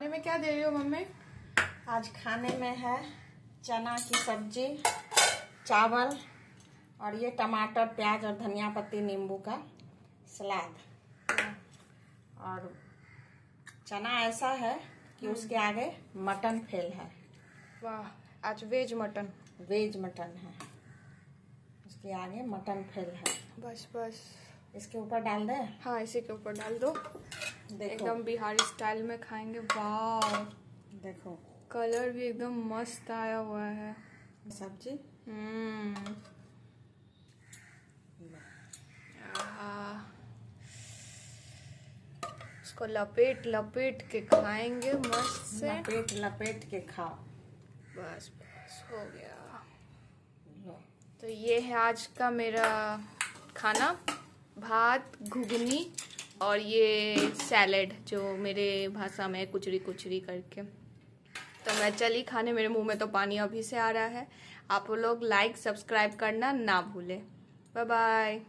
खाने में क्या दे रही हो मम्मी? आज खाने में है चना की सब्जी, चावल और ये टमाटर, प्याज और धनिया पत्ती, नींबू का सलाद। और चना ऐसा है कि उसके आगे मटन फेल है। वाह, आज वेज मटन। वेज मटन है, उसके आगे मटन फेल है। बस बस इसके ऊपर डाल दे। हाँ, इसी के ऊपर डाल दो। एकदम बिहारी स्टाइल में खाएंगे। वाह, देखो कलर भी एकदम मस्त आया हुआ है। सब्जी इसको लपेट लपेट के खाएंगे मस्त से। लपेट लपेट के खाओ। बस बस हो गया। तो ये है आज का मेरा खाना, भात, घुगनी और ये सैलेड जो मेरे भाषा में कुचरी कुचरी करके। तो मैं चली खाने, मेरे मुंह में तो पानी अभी से आ रहा है। आप लोग लाइक सब्सक्राइब करना ना भूलें। Bye bye.